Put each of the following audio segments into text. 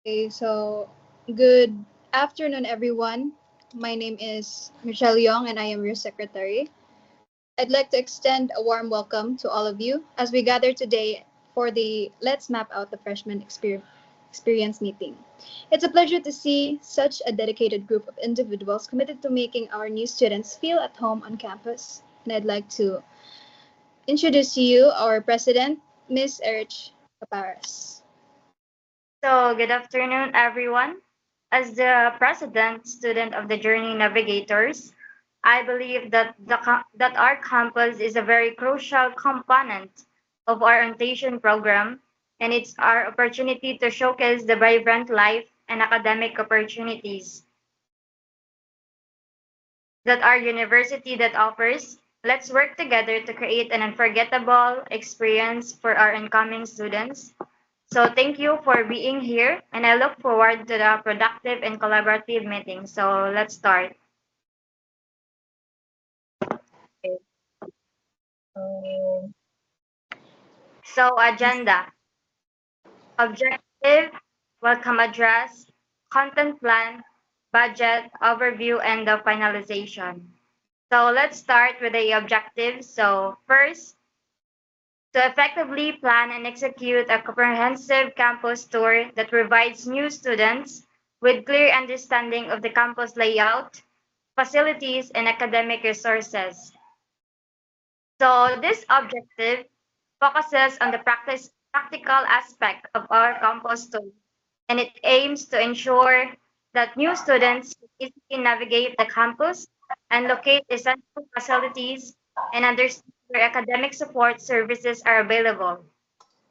Okay, so good afternoon, everyone. My name is Michelle Young, and I am your secretary. I'd like to extend a warm welcome to all of you as we gather today for the Let's Map Out the Experience meeting. It's a pleasure to see such a dedicated group of individuals committed to making our new students feel at home on campus. And I'd like to introduce to you our president, Miss Erich Caparas. So, good afternoon, everyone. As the president student of the Journey Navigators, I believe that that our campus is a very crucial component of our orientation program, and it's our opportunity to showcase the vibrant life and academic opportunities that our university that offers. Let's work together to create an unforgettable experience for our incoming students. So thank you for being here, and I look forward to the productive and collaborative meeting. So let's start. Okay. So, So agenda, objective, welcome address, content plan, budget, overview, and the finalization. So let's start with the objectives. So first, to effectively plan and execute a comprehensive campus tour that provides new students with clear understanding of the campus layout, facilities, and academic resources. So this objective focuses on the practical aspect of our campus tour, and it aims to ensure that new students can easily navigate the campus and locate essential facilities and understand where academic support services are available.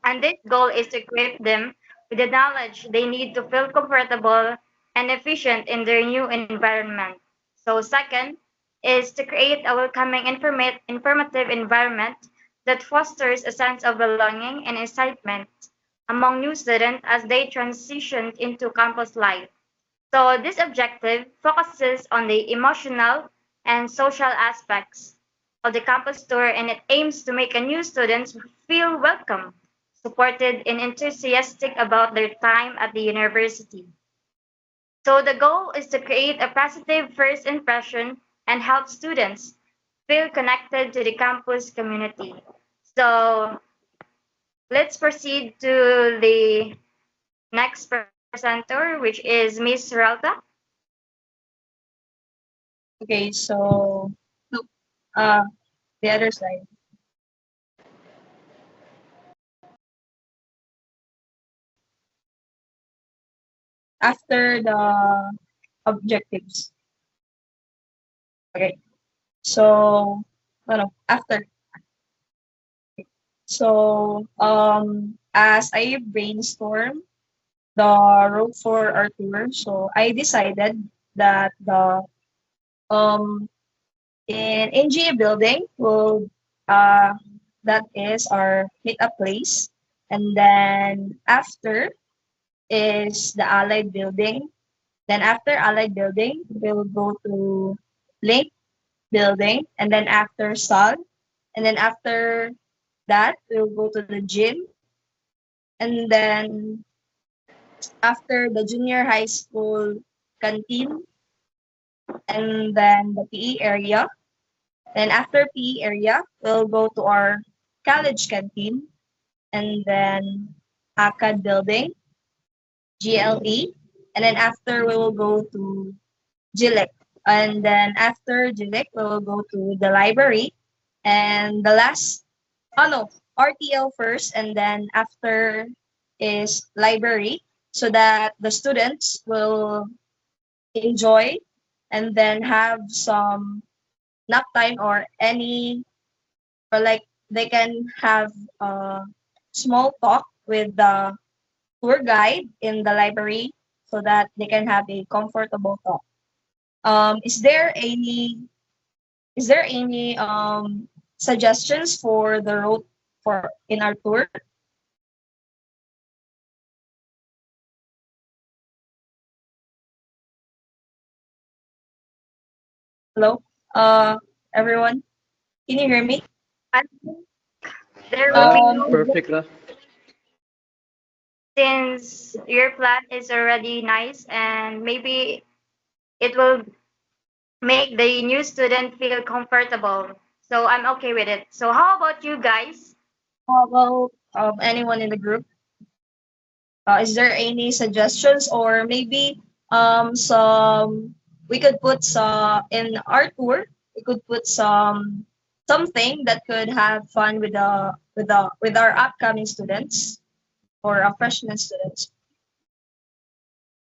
And this goal is to equip them with the knowledge they need to feel comfortable and efficient in their new environment. So, second is to create a welcoming, informative environment that fosters a sense of belonging and excitement among new students as they transition into campus life. So, this objective focuses on the emotional and social aspects of the campus tour, and it aims to make a new students feel welcome, supported, and enthusiastic about their time at the university. So the goal is to create a positive first impression and help students feel connected to the campus community. So let's proceed to the next presenter, which is Miss Ralta. okay, so look, uh, the other side. After the objectives. Okay. So, no, no, after. So, as I brainstorm the route for our tour, so I decided that the um in NGA building will uh that is our meetup place, and then after is the Allied building. Then after Allied building, we'll go to Lake building, and then after Sol, and then after that we'll go to the gym, and then after the junior high school canteen, and then the PE area. Then after PE area, we'll go to our college canteen, and then ACAD building, GLE, and then after we will go to GLEC. And then after GLEC, we will go to the library. And the last, oh no, RTL first, and then after is library, so that the students will enjoy and then have some nap time or any, or like they can have a small talk with the tour guide in the library so that they can have a comfortable talk. Um, is there any is there any suggestions for the route for in our tour? Hello, everyone, can you hear me? I think there will be Ah, no Is perfect lah. since your plan is already nice and maybe it will make the new student feel comfortable. So I'm okay with it. So how about you guys? How about anyone in the group? Is there any suggestions or maybe some we could put some in our tour? We could put something that could have fun with with our upcoming students or our freshman students.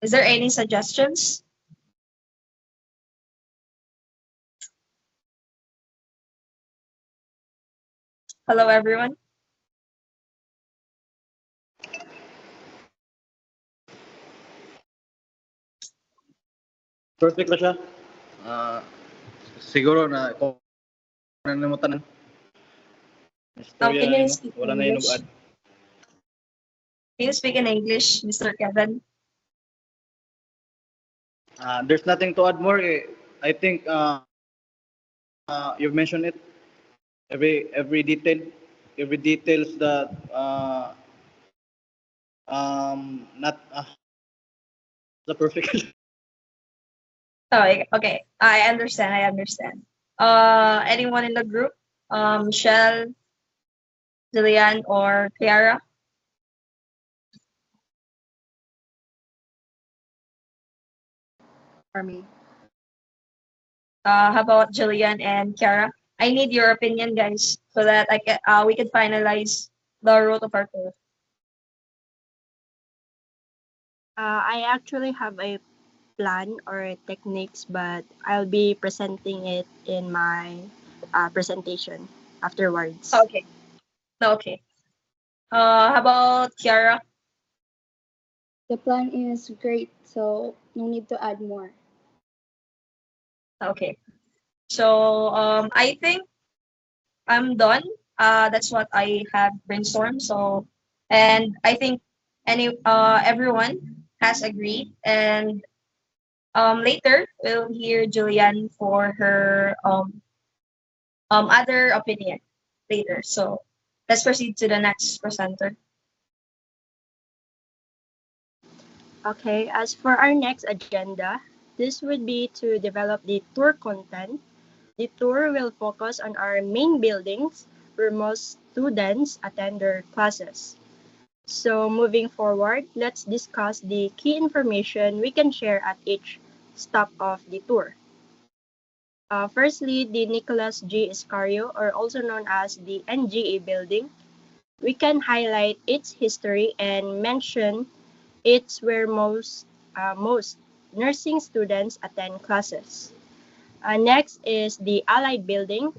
Is there any suggestions? Hello, everyone. Perfect na siya. Ah, siguro na kung ano mo tanan. Can Istorya you nimo, speak in wala na English? inugad. Can you speak in English, Mr. Kevin? There's nothing to add more. I think you've mentioned it. Every detail, every details that not the perfect. Oh, okay. I understand. I understand. Anyone in the group? Michelle, Jillian, or Kiara? For me. How about Jillian and Kiara? I need your opinion, guys, so that we can finalize the route of our tour. I actually have a plan or techniques, but I'll be presenting it in my presentation afterwards. Okay. Okay. How about Kiara? The plan is great, so no need to add more. Okay. So I think I'm done. That's what I have brainstormed. So, and I think everyone has agreed. And later we'll hear Julian for her other opinion later. So let's proceed to the next presenter. Okay, as for our next agenda, this would be to develop the tour content. The tour will focus on our main buildings where most students attend their classes. So moving forward, let's discuss the key information we can share at each stop of the tour. Firstly, the Nicholas G. Iscario, or also known as the NGA building. We can highlight its history and mention it's where most nursing students attend classes. Next is the Allied building.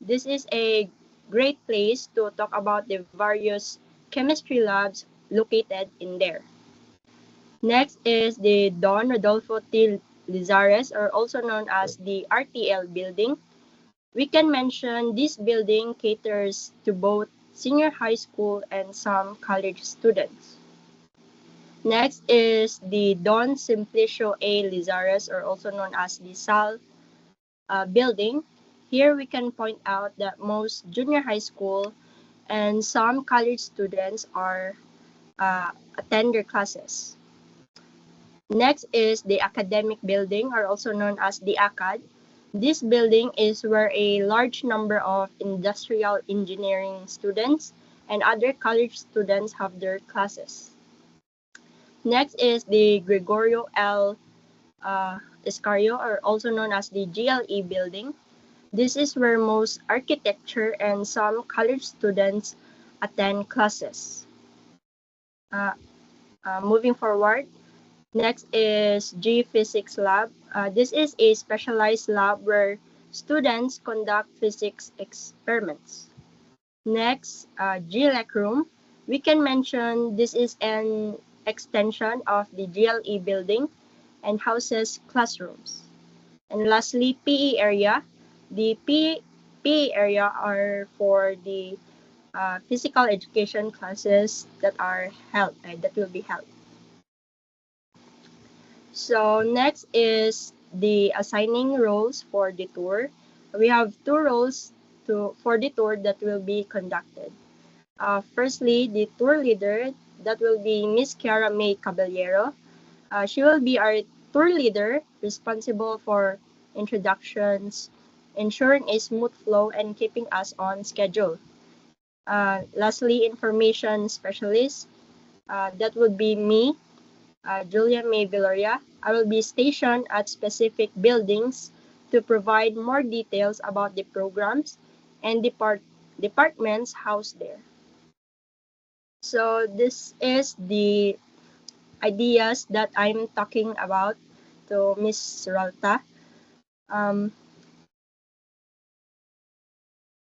This is a great place to talk about the various chemistry labs located in there. Next is the Don Rodolfo T. Lizares, or also known as the RTL building. We can mention this building caters to both senior high school and some college students. Next is the Don Simplicio A. Lizares, or also known as the SAL building. Here we can point out that most junior high school and some college students are attend their classes. Next is the academic building, or also known as the ACAD. This building is where a large number of industrial engineering students and other college students have their classes. Next is the Gregorio L. Escario, or also known as the GLE building. This is where most architecture and some college students attend classes. Moving forward, next is G-Physics Lab. This is a specialized lab where students conduct physics experiments. Next, GLEC room. We can mention this is an extension of the GLE building and houses classrooms. And lastly, PE area. The PE area are for the physical education classes that are held, that will be held. So next is the assigning roles for the tour. We have two roles for the tour that will be conducted. Firstly, the tour leader. That will be Miss Kiara May Caballero. She will be our tour leader, responsible for introductions, ensuring a smooth flow, and keeping us on schedule. Lastly, information specialist. That would be me, Julia May Viloria. I will be stationed at specific buildings to provide more details about the programs and departments housed there. So this is the ideas that I'm talking about to Miss Ralta. Um,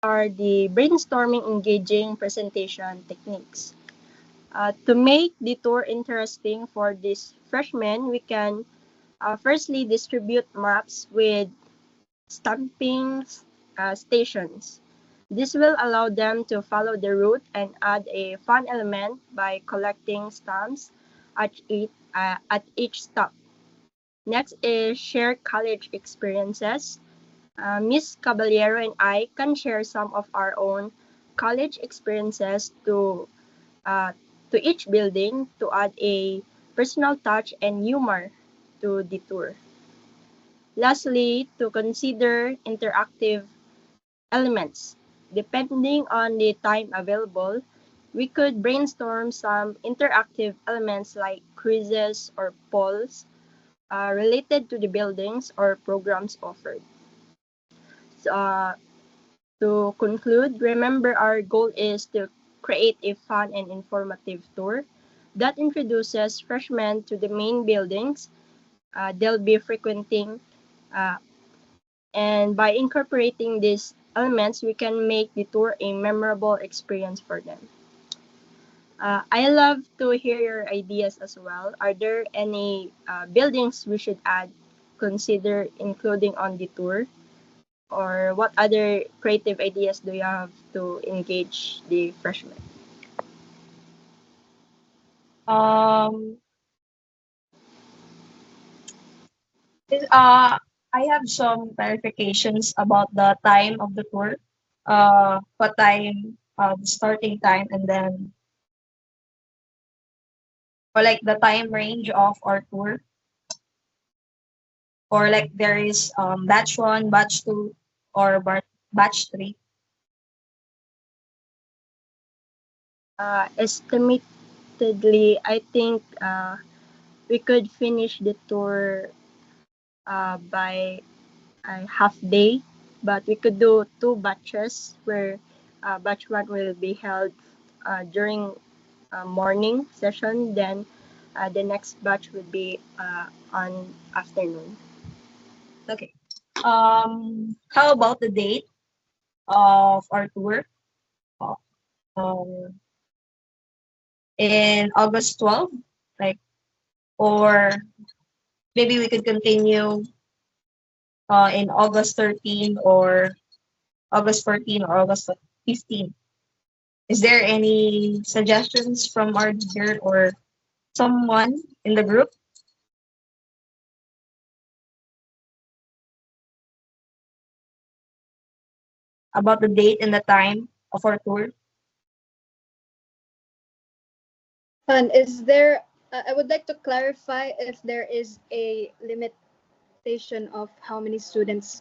are the brainstorming engaging presentation techniques. To make the tour interesting for these freshmen, we can firstly distribute maps with stamping stations. This will allow them to follow the route and add a fun element by collecting stamps at each stop. Next is share college experiences. Miss Caballero and I can share some of our own college experiences uh, to each building to add a personal touch and humor to the tour. Lastly, to consider interactive elements. Depending on the time available, we could brainstorm some interactive elements like quizzes or polls related to the buildings or programs offered. So, to conclude, remember our goal is to create a fun and informative tour that introduces freshmen to the main buildings they'll be frequenting. Uh, and by incorporating these elements, we can make the tour a memorable experience for them. I love to hear your ideas as well. Are there any buildings we should consider including on the tour? Or what other creative ideas do you have to engage the freshmen? Um, I have some clarifications about the time of the tour. What time, the starting time, and then or like the time range of our tour, or like there is batch one, batch two, or batch three. Estimatedly, I think we could finish the tour by a half day, but we could do two batches where batch one will be held during morning session, then the next batch would be on afternoon. Okay. How about the date of our tour? Um, in August 12th, like, or maybe we could continue in August 13 or August 14 or August 15. Is there any suggestions from our leader or someone in the group? About the date and the time of our tour? And is there, I would like to clarify if there is a limitation of how many students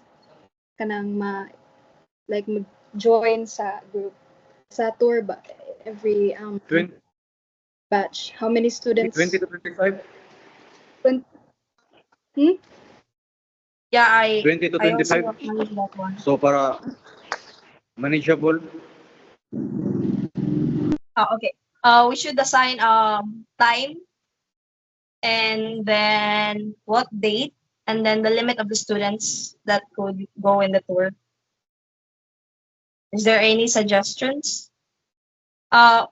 kanang like join sa group sa tour ba every 20, batch, how many students? 20 to 25? Hmm? Yeah, 20 to I also 25. acknowledge that one. So para manageable. Okay. We should assign time and then what date and then the limit of the students that could go in the tour. Is there any suggestions?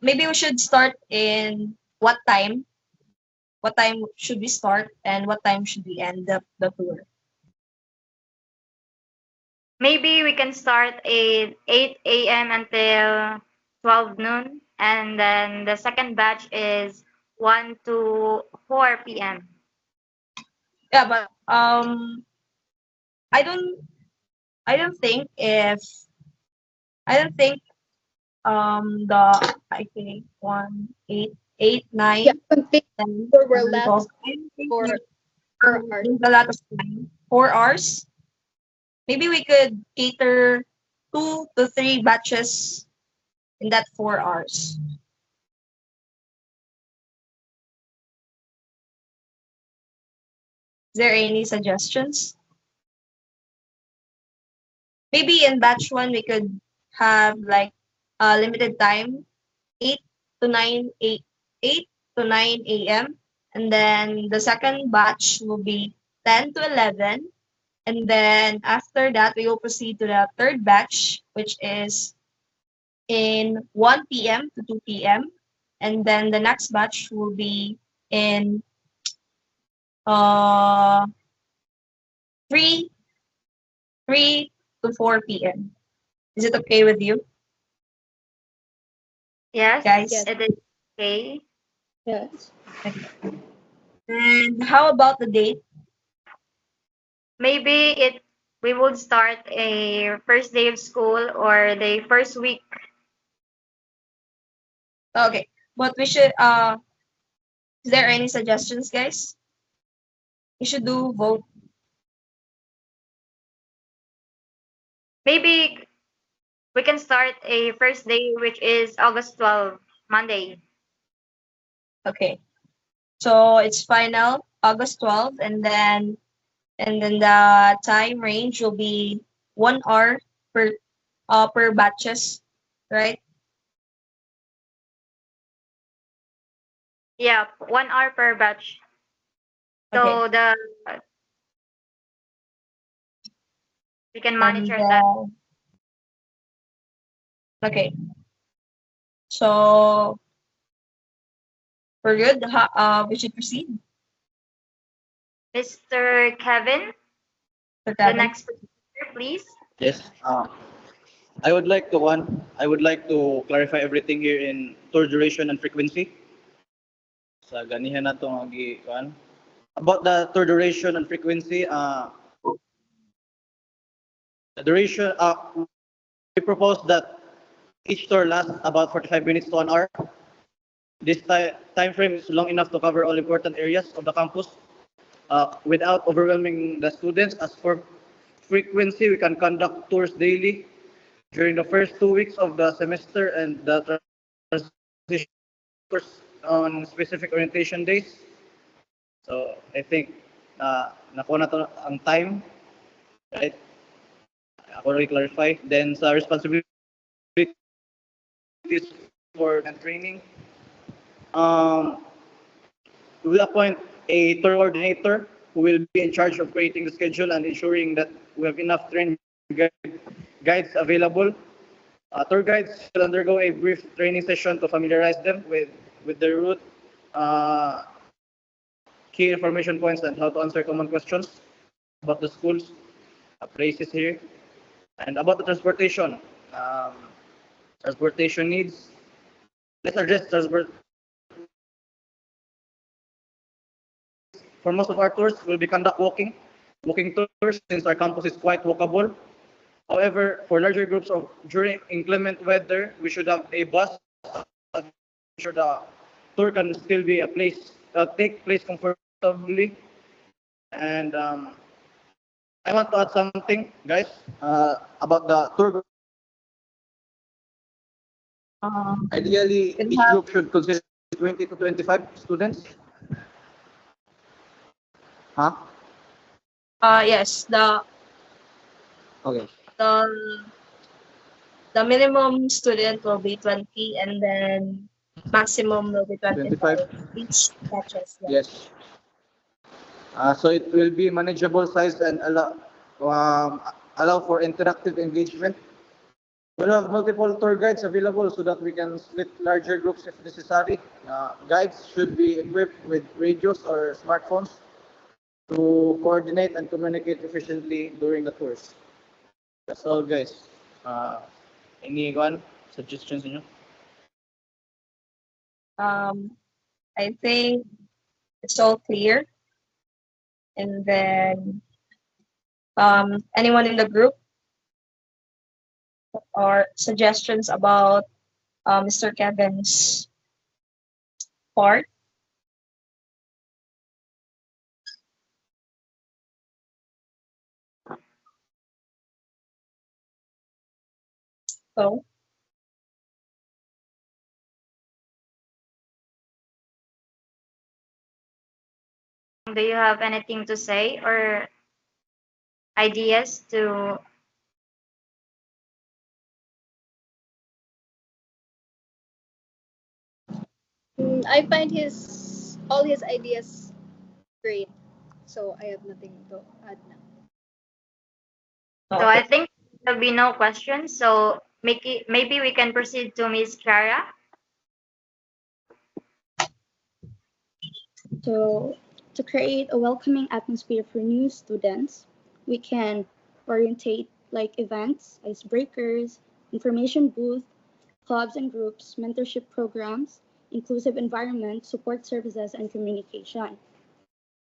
Maybe we should start in what time? What time should we start and what time should we end the tour? Maybe we can start at 8 a.m. until 12 noon, and then the second batch is 1 to 4 p.m. Yeah, but I don't I don't think if I don't think the I think 1 8 8, 9, Yeah, complete 10, for we're 11, left 12. I think for there's 4 hours. a lot of time. 4 hours. Maybe we could cater 2 to 3 batches in that 4 hours. Is there any suggestions? Maybe in batch 1 we could have like a limited time, 8 to 9 8 to 9 a.m. And then the second batch will be 10 to 11. And then after that, we will proceed to the third batch, which is in 1 p.m. to 2 p.m. And then the next batch will be in uh 3 3 to 4 p.m. Is it okay with you, Yes, guys? Yes. it is okay. Yes. And how about the date? Maybe we would start a first day of school or the first week. Okay, but we should is there any suggestions, guys? We should do vote. Maybe we can start a first day which is August 12, Monday. Okay. So it's final August 12th, and then the time range will be 1 hour per batches, right? Yeah, 1 hour per batch. Okay. So we can And monitor that. okay. So we're good. We should proceed. Mr. Kevin, So the Kevin. next speaker, please. Yes. I would like to clarify everything here in tour duration and frequency. Sa ganihan na to nga kuan. About the tour duration and frequency, the duration we propose that each tour lasts about 45 minutes to 1 hour. This time frame is long enough to cover all important areas of the campus without overwhelming the students. As for frequency, we can conduct tours daily during the first 2 weeks of the semester and the transition course on specific orientation days. So I think nakuha na to ang time, right? Ako already clarify. Then sa responsibilities for and training, um, we will appoint a tour coordinator who will be in charge of creating the schedule and ensuring that we have enough trained guides available. Tour guides will undergo a brief training session to familiarize them with the route, uh, key information points, and how to answer common questions about the schools, places here, and about the transportation. Um, Transportation needs. Let's address transport. For most of our tours, we'll be conduct walking tours since our campus is quite walkable. However, for larger groups of during inclement weather, we should have a bus to ensure the tour can still be a place take place comfortably. And I want to add something, guys, about the tour. Ideally, Can each have group should consist of 20 to 25 students. Huh? yes, Okay. the the minimum student will be 20, and then maximum will be 25 25. each batches. Yeah. Yes. So it will be manageable size and allow for interactive engagement. We'll have multiple tour guides available so that we can split larger groups if necessary. Guides should be equipped with radios or smartphones to coordinate and communicate efficiently during the tours. That's all, guys. Any one suggestions in you? I think it's all clear. And then anyone in the group or suggestions about Mr. Kevin's part. So, Do you have anything to say or ideas to? I find all his ideas great, so I have nothing to add now. So I okay. think there'll be no questions. So maybe we can proceed to Miss Clara. So, to create a welcoming atmosphere for new students, we can orientate like events, icebreakers, information booth, clubs and groups, mentorship programs, inclusive environment, support services, and communication.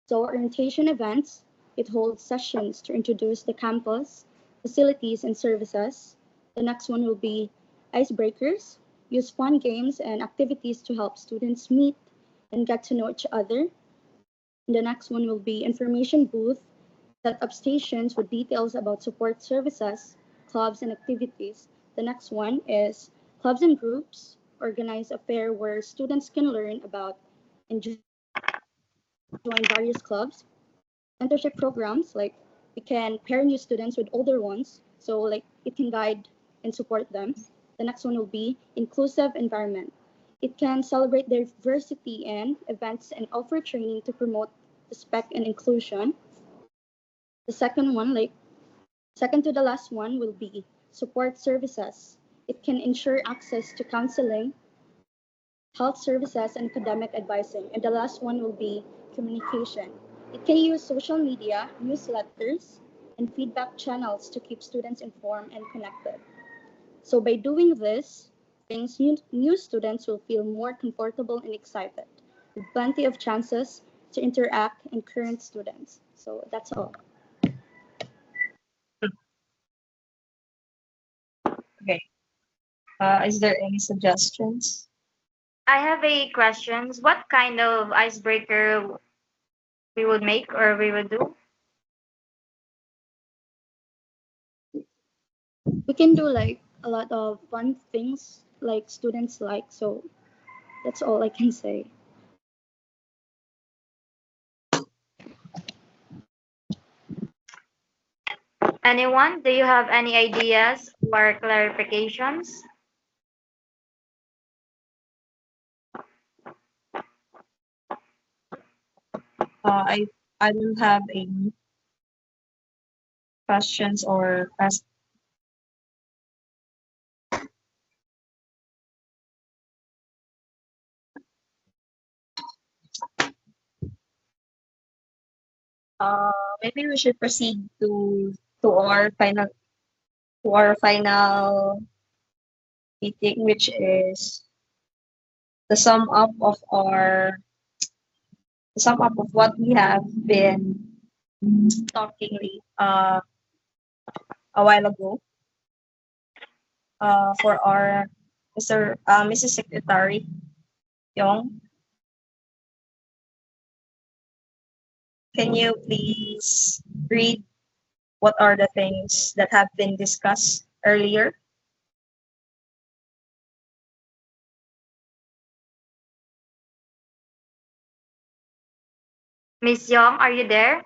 So, orientation events, it holds sessions to introduce the campus, facilities, and services. The next one will be icebreakers, use fun games and activities to help students meet and get to know each other. The next one will be information booth, set up stations with details about support services, clubs, and activities. The next one is clubs and groups, organize a fair where students can learn about and join various clubs. Mentorship programs, like we can pair new students with older ones, so like it can guide and support them. The next one will be inclusive environment. It can celebrate diversity in events and offer training to promote respect and inclusion. The second one, like second to the last one, will be support services. It can ensure access to counseling, health services, and academic advising. And the last one will be communication. It can use social media, newsletters, and feedback channels to keep students informed and connected. So by doing this, things new students will feel more comfortable and excited, with plenty of chances to interact with current students. So that's all. Okay. Is there any suggestions? I have a questions. What kind of icebreaker we would make or we would do? We can do like a lot of fun things like students like. So that's all I can say. Anyone? Do you have any ideas or clarifications? I don't have any questions or ask. Maybe we should proceed to our final to our final meeting, which is the sum up of our the sum up of what we have been talking a while ago. For our Mrs. Secretary Yong, can you please read what are the things that have been discussed earlier? Miss Young, are you there?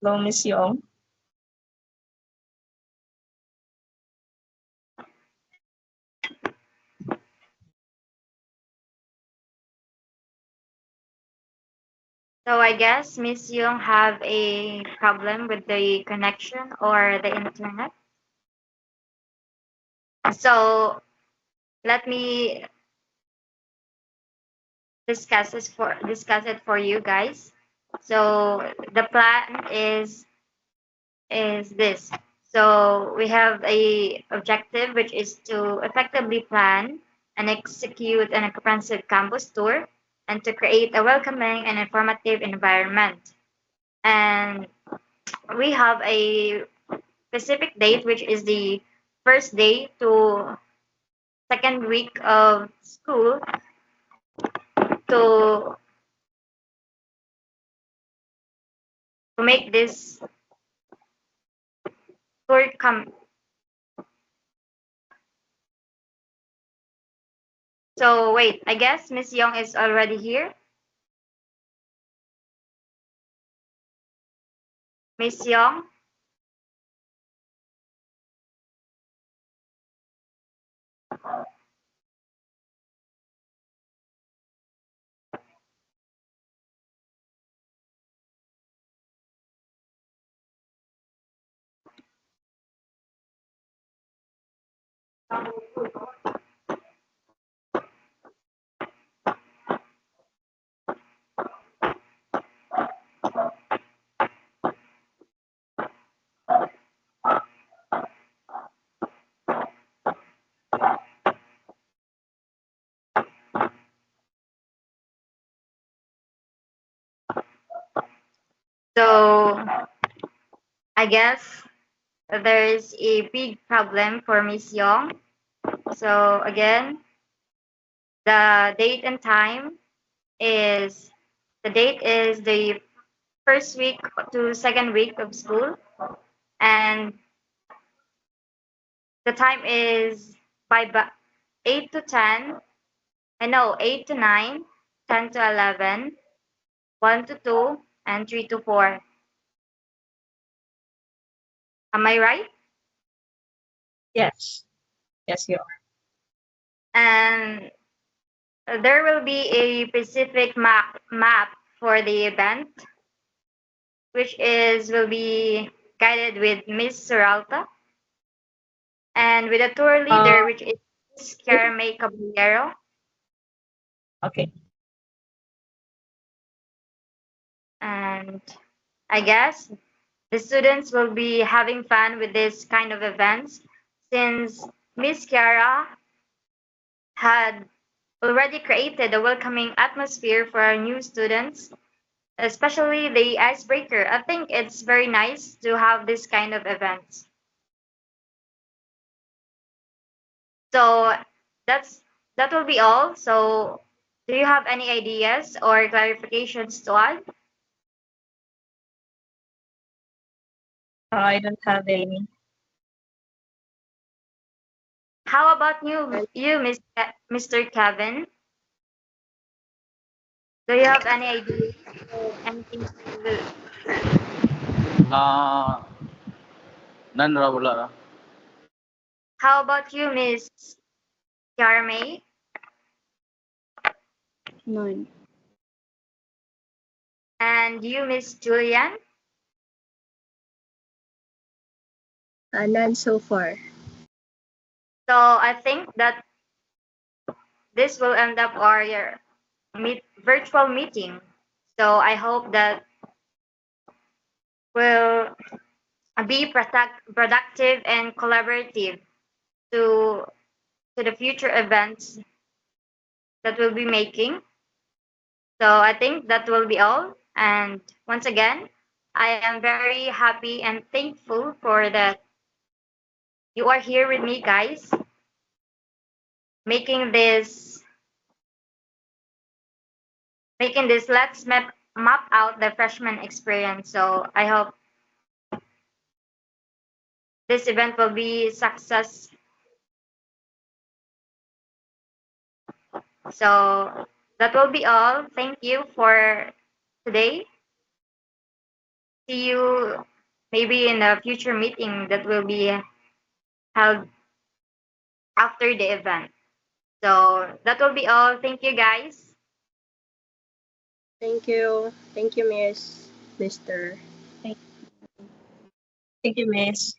Hello, Miss Yong. So I guess Miss Young have a problem with the connection or the internet. So let me discuss it for you guys. So the plan is this. So we have a objective which is to effectively plan and execute an comprehensive campus tour and to create a welcoming and informative environment. And we have a specific date, which is the first day to second week of school to make this tour come. So wait, I guess Miss Young is already here. Miss Young. So I guess there is a big problem for Miss Young. So again, the date and time is the first week to second week of school, and the time is by 8 to 10. I know 8 to 9, 10 to 11, 1 to 2, and 3 to 4. Am I right? Yes. Yes, you are. And there will be a specific map for the event, which is will be guided with Miss Seralta and with a tour Uh, leader, which is Miss Caramay Caballero. okay. And I guess the students will be having fun with this kind of events since Miss Kiara had already created a welcoming atmosphere for our new students, especially the icebreaker. I think it's very nice to have this kind of events. So that will be all. So do you have any ideas or clarifications to add? I don't have any. How about you, Mr. Kevin? Do you have any ideas or anything to Ah, none ra wala ra. How about you, Miss Charmay? None. And you, Miss Julian? None so far. So I think that this will end up our virtual meeting. So I hope that will be productive and collaborative to to the future events that we'll be making. So I think that will be all. And once again, I am very happy and thankful for that you are here with me, guys, making this let's map out the freshman experience. So I hope this event will be success. So that will be all. Thank you for today. See you maybe in a future meeting that will be held after the event. So that will be all. Thank you, guys. Thank you. Thank you, Miss, Mr. Thank you, Miss.